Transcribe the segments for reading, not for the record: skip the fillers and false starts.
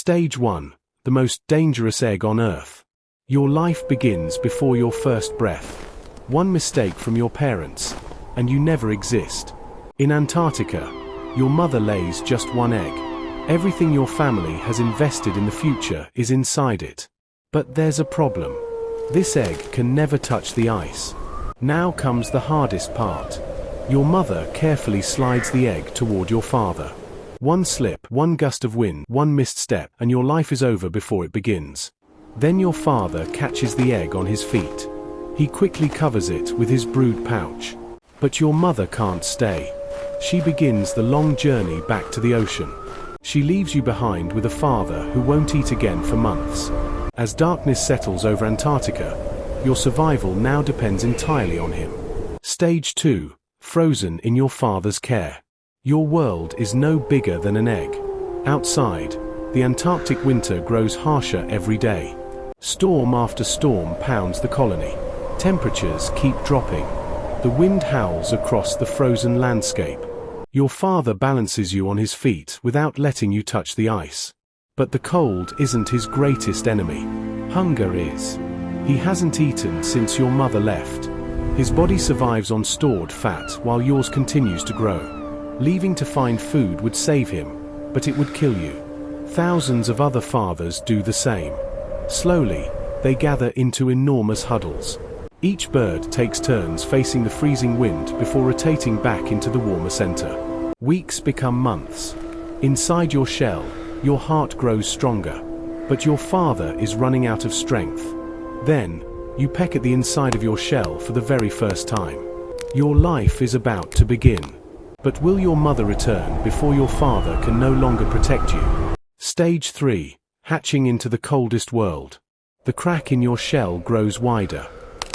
Stage 1. The most dangerous egg on Earth. Your life begins before your first breath. One mistake from your parents, and you never exist. In Antarctica, your mother lays just one egg. Everything your family has invested in the future is inside it. But there's a problem. This egg can never touch the ice. Now comes the hardest part. Your mother carefully slides the egg toward your father. One slip, one gust of wind, one missed step, and your life is over before it begins. Then your father catches the egg on his feet. He quickly covers it with his brood pouch. But your mother can't stay. She begins the long journey back to the ocean. She leaves you behind with a father who won't eat again for months. As darkness settles over Antarctica, your survival now depends entirely on him. Stage 2. Frozen in your father's care. Your world is no bigger than an egg. Outside, the Antarctic winter grows harsher every day. Storm after storm pounds the colony. Temperatures keep dropping. The wind howls across the frozen landscape. Your father balances you on his feet without letting you touch the ice. But the cold isn't his greatest enemy. Hunger is. He hasn't eaten since your mother left. His body survives on stored fat while yours continues to grow. Leaving to find food would save him, but it would kill you. Thousands of other fathers do the same. Slowly, they gather into enormous huddles. Each bird takes turns facing the freezing wind before rotating back into the warmer center. Weeks become months. Inside your shell, your heart grows stronger, but your father is running out of strength. Then, you peck at the inside of your shell for the very first time. Your life is about to begin. But will your mother return before your father can no longer protect you? Stage 3. Hatching into the coldest world. The crack in your shell grows wider.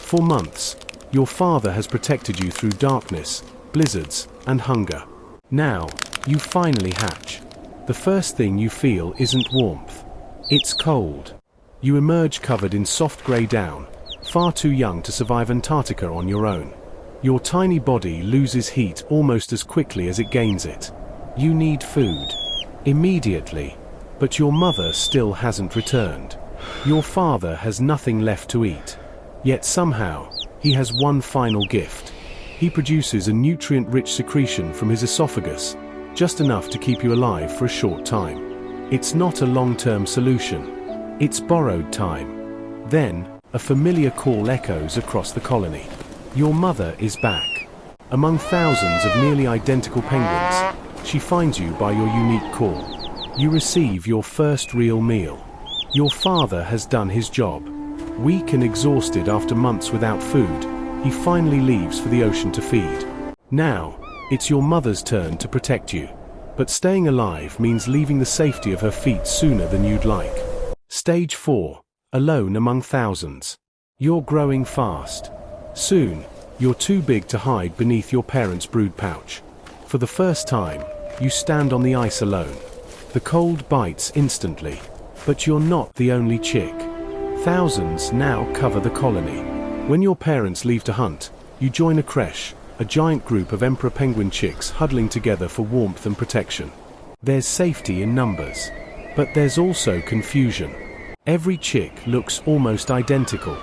For months, your father has protected you through darkness, blizzards, and hunger. Now, you finally hatch. The first thing you feel isn't warmth. It's cold. You emerge covered in soft grey down, far too young to survive Antarctica on your own. Your tiny body loses heat almost as quickly as it gains it. You need food. Immediately. But your mother still hasn't returned. Your father has nothing left to eat. Yet somehow, he has one final gift. He produces a nutrient-rich secretion from his esophagus, just enough to keep you alive for a short time. It's not a long-term solution. It's borrowed time. Then, a familiar call echoes across the colony. Your mother is back. Among thousands of nearly identical penguins, she finds you by your unique call. You receive your first real meal. Your father has done his job. Weak and exhausted after months without food, he finally leaves for the ocean to feed. Now, it's your mother's turn to protect you. But staying alive means leaving the safety of her feet sooner than you'd like. Stage 4. Alone among thousands. You're growing fast. Soon, you're too big to hide beneath your parents' brood pouch. For the first time, you stand on the ice alone. The cold bites instantly. But you're not the only chick. Thousands now cover the colony. When your parents leave to hunt, you join a creche, a giant group of emperor penguin chicks huddling together for warmth and protection. There's safety in numbers. But there's also confusion. Every chick looks almost identical.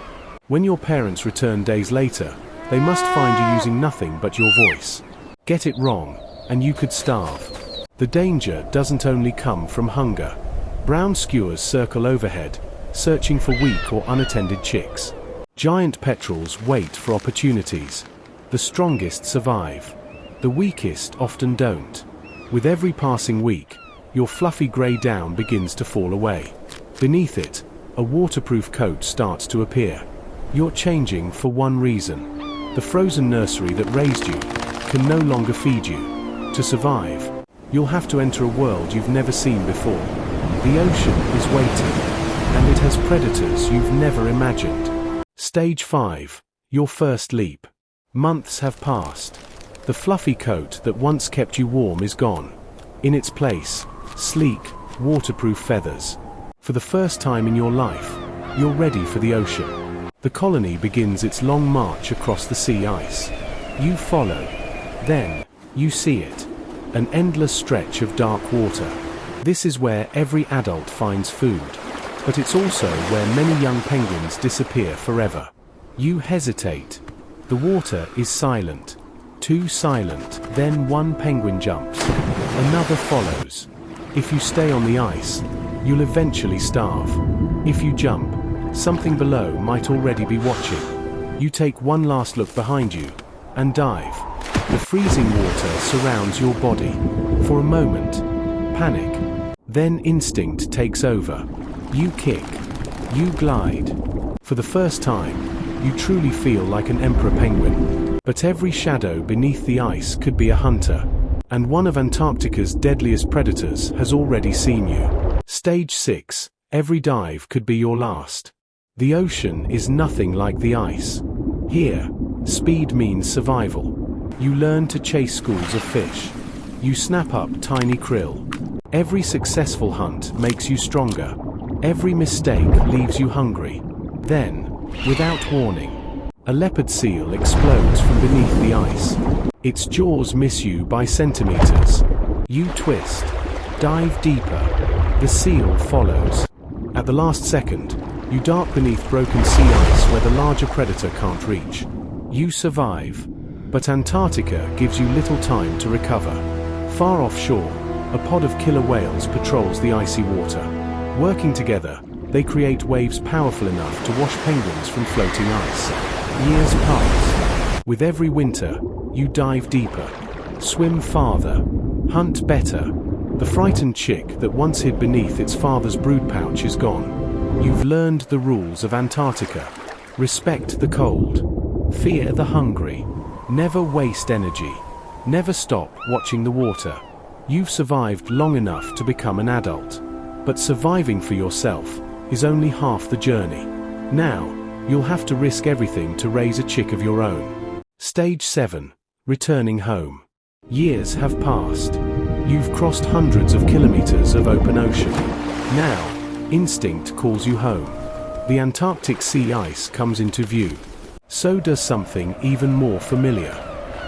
When your parents return days later, they must find you using nothing but your voice. Get it wrong, and you could starve. The danger doesn't only come from hunger. Brown skuas circle overhead, searching for weak or unattended chicks. Giant petrels wait for opportunities. The strongest survive. The weakest often don't. With every passing week, your fluffy grey down begins to fall away. Beneath it, a waterproof coat starts to appear. You're changing for one reason. The frozen nursery that raised you can no longer feed you. To survive, you'll have to enter a world you've never seen before. The ocean is waiting, and it has predators you've never imagined. Stage 5. Your first leap. Months have passed. The fluffy coat that once kept you warm is gone. In its place, sleek, waterproof feathers. For the first time in your life, you're ready for the ocean. The colony begins its long march across the sea ice. You follow. Then, you see it. An endless stretch of dark water. This is where every adult finds food, but it's also where many young penguins disappear forever. You hesitate. The water is silent. Too silent. Then one penguin jumps. Another follows. If you stay on the ice, you'll eventually starve. If you jump, something below might already be watching. You take one last look behind you and dive. The freezing water surrounds your body. For a moment, panic. Then instinct takes over. You kick. You glide. For the first time, you truly feel like an emperor penguin. But every shadow beneath the ice could be a hunter. And one of Antarctica's deadliest predators has already seen you. Stage 6. Every dive could be your last. The ocean is nothing like the ice. Here, speed means survival. You learn to chase schools of fish. You snap up tiny krill. Every successful hunt makes you stronger. Every mistake leaves you hungry. Then, without warning, a leopard seal explodes from beneath the ice. Its jaws miss you by centimeters. You twist. Dive deeper. The seal follows. At the last second, you dart beneath broken sea ice where the larger predator can't reach. You survive. But Antarctica gives you little time to recover. Far offshore, a pod of killer whales patrols the icy water. Working together, they create waves powerful enough to wash penguins from floating ice. Years pass. With every winter, you dive deeper, swim farther, hunt better. The frightened chick that once hid beneath its father's brood pouch is gone. You've learned the rules of Antarctica. Respect the cold. Fear the hungry. Never waste energy. Never stop watching the water. You've survived long enough to become an adult. But surviving for yourself is only half the journey. Now, you'll have to risk everything to raise a chick of your own. Stage 7. Returning home. Years have passed. You've crossed hundreds of kilometers of open ocean. Now, instinct calls you home. The Antarctic sea ice comes into view. So does something even more familiar.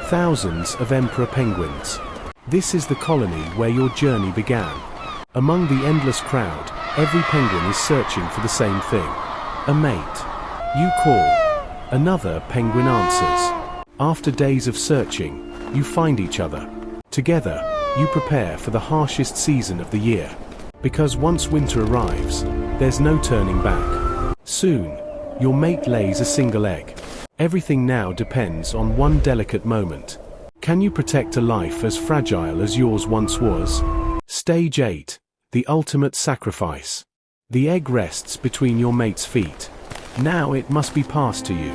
Thousands of emperor penguins. This is the colony where your journey began. Among the endless crowd, every penguin is searching for the same thing. A mate. You call. Another penguin answers. After days of searching, you find each other. Together, you prepare for the harshest season of the year. Because once winter arrives, there's no turning back. Soon, your mate lays a single egg. Everything now depends on one delicate moment. Can you protect a life as fragile as yours once was? Stage 8. The ultimate sacrifice. The egg rests between your mate's feet. Now it must be passed to you.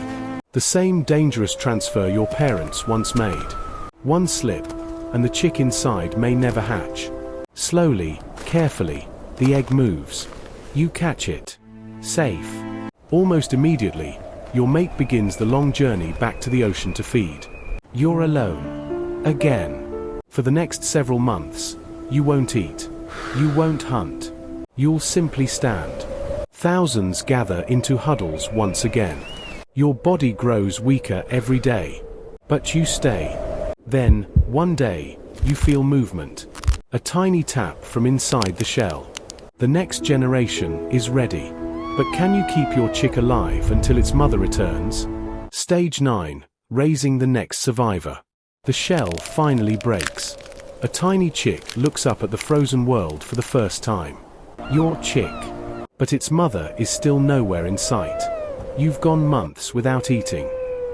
The same dangerous transfer your parents once made. One slip, and the chick inside may never hatch. Slowly, carefully, the egg moves. You catch it. Safe. Almost immediately, your mate begins the long journey back to the ocean to feed. You're alone. Again. For the next several months, you won't eat. You won't hunt. You'll simply stand. Thousands gather into huddles once again. Your body grows weaker every day. But you stay. Then, one day, you feel movement. A tiny tap from inside the shell. The next generation is ready. But can you keep your chick alive until its mother returns? Stage 9. Raising the next survivor. The shell finally breaks. A tiny chick looks up at the frozen world for the first time. Your chick. But its mother is still nowhere in sight. You've gone months without eating.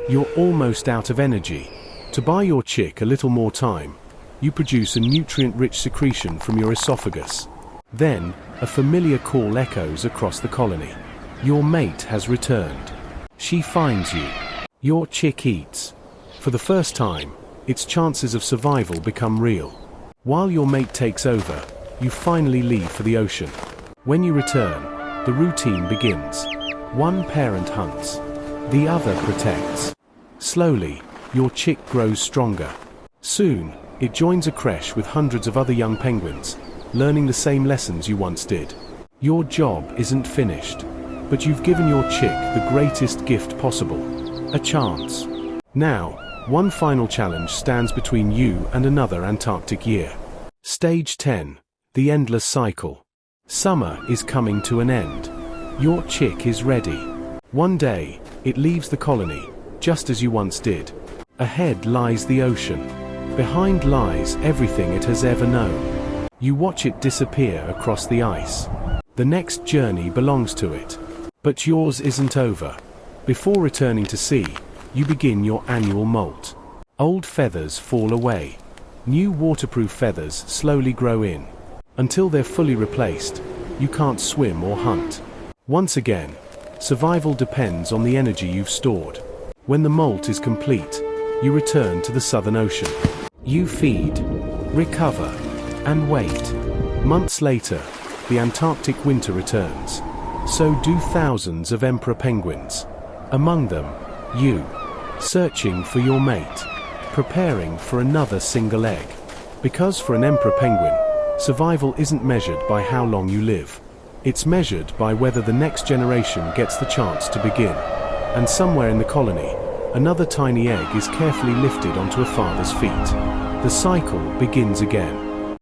You're almost out of energy. To buy your chick a little more time, you produce a nutrient-rich secretion from your esophagus. Then, a familiar call echoes across the colony. Your mate has returned. She finds you. Your chick eats. For the first time, its chances of survival become real. While your mate takes over, you finally leave for the ocean. When you return, the routine begins. One parent hunts. The other protects. Slowly, your chick grows stronger. Soon, it joins a creche with hundreds of other young penguins, learning the same lessons you once did. Your job isn't finished, but you've given your chick the greatest gift possible, a chance. Now, one final challenge stands between you and another Antarctic year. Stage 10. The endless cycle. Summer is coming to an end. Your chick is ready. One day, it leaves the colony, just as you once did. Ahead lies the ocean. Behind lies everything it has ever known. You watch it disappear across the ice. The next journey belongs to it. But yours isn't over. Before returning to sea, you begin your annual molt. Old feathers fall away. New waterproof feathers slowly grow in. Until they're fully replaced, you can't swim or hunt. Once again, survival depends on the energy you've stored. When the molt is complete, you return to the Southern Ocean. You feed, recover, and wait. Months later, the Antarctic winter returns. So do thousands of emperor penguins. Among them, you, searching for your mate, preparing for another single egg. Because for an emperor penguin, survival isn't measured by how long you live. It's measured by whether the next generation gets the chance to begin. And somewhere in the colony, another tiny egg is carefully lifted onto a father's feet. The cycle begins again.